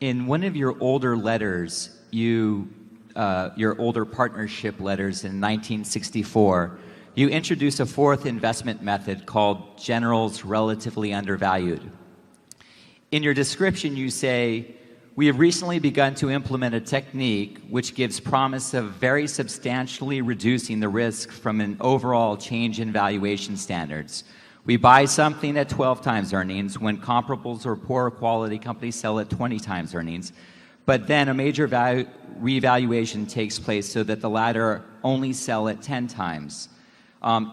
In one of your older letters, your older partnership letters in 1964, you introduced a fourth investment method called Generals Relatively Undervalued. In your description, you say, "We have recently begun to implement a technique which gives promise of very substantially reducing the risk from an overall change in valuation standards. We buy something at 12 times earnings when comparables or poor quality companies sell at 20 times earnings, but then a major revaluation takes place so that the latter only sell at 10 times.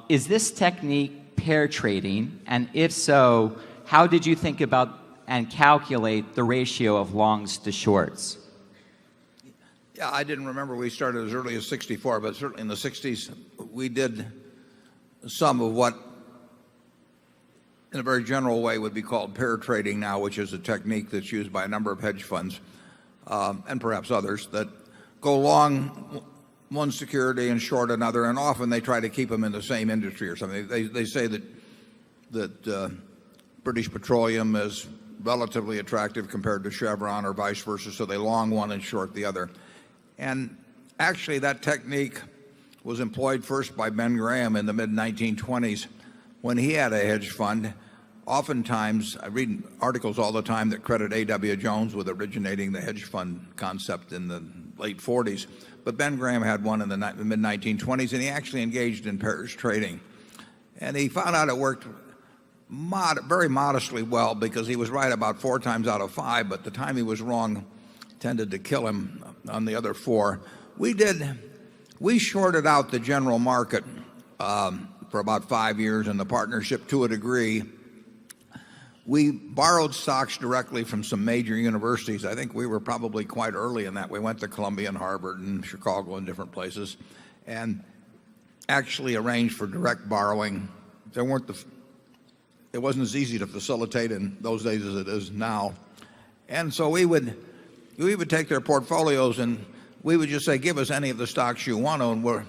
Is this technique pair trading? And if so, how did you think about and calculate the ratio of longs to shorts?" Yeah, I didn't remember we started as early as 64, but certainly in the 60s we did some of what in a very general way would be called pair trading now, which is a technique that's used by a number of hedge funds and perhaps others that go long one security and short another, and often they try to keep them in the same industry or something. They say that British Petroleum is relatively attractive compared to Chevron or vice versa, so they long one and short the other. And actually that technique was employed first by Ben Graham in the mid-1920s when he had a hedge fund. Oftentimes, I read articles all the time that credit A.W. Jones with originating the hedge fund concept in the late 40s. But Ben Graham had one in the mid-1920s, and he actually engaged in pairs trading. And he found out it worked very modestly well, because he was right about 4 times out of 5, but the time he was wrong tended to kill him on the other 4. We shorted out the general market for about 5 years in the partnership to a degree. We borrowed stocks directly from some major universities. I think we were probably quite early in that. We went to Columbia and Harvard and Chicago and different places and actually arranged for direct borrowing. It wasn't as easy to facilitate in those days as it is now. And so we would take their portfolios and we would just say, "Give us any of the stocks you want to,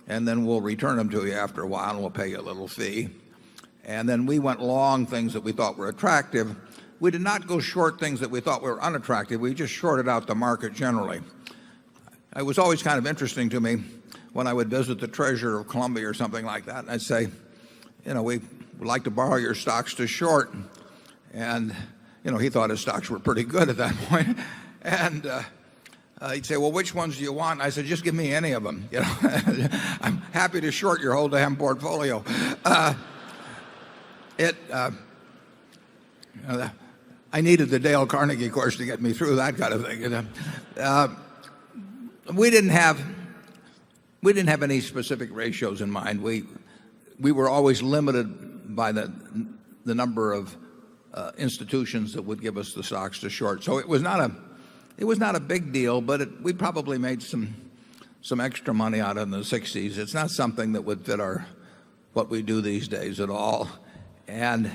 and then we'll return them to you after a while and we'll pay you a little fee." And then we went long things that we thought were attractive. We did not go short things that we thought were unattractive. We just shorted out the market generally. It was always kind of interesting to me when I would visit the treasurer of Columbia or something like that, and I'd say, "We would like to borrow your stocks to short." And he thought his stocks were pretty good at that point. And he'd say, "Well, which ones do you want?" And I said, "Just give me any of them. I'm happy to short your whole damn portfolio." I needed the Dale Carnegie course to get me through that kind of thing. We didn't have any specific ratios in mind. We were always limited by the number of institutions that would give us the stocks to short. So it was not a big deal, but we probably made some extra money out of it in the 60s. It's not something that would fit what we do these days at all. And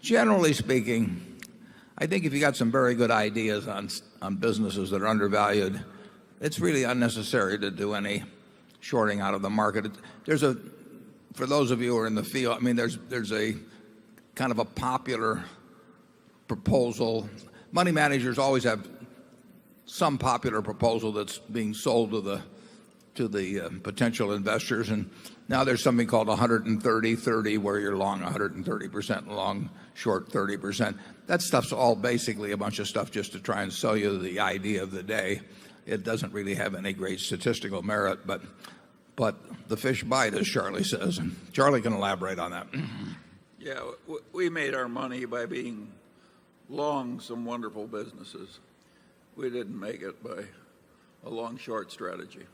generally speaking, I think if you got some very good ideas on businesses that are undervalued, it's really unnecessary to do any shorting out of the market. For those of you who are in the field, I mean, there's a kind of a popular proposal. Money managers always have some popular proposal that's being sold to the potential investors, and now there's something called 130-30 where you're long 130%, long short 30%. That stuff's all basically a bunch of stuff just to try and sell you the idea of the day. It doesn't really have any great statistical merit, but the fish bite, as Charlie says. And Charlie can elaborate on that. Yeah, we made our money by being long some wonderful businesses. We didn't make it by a long short strategy.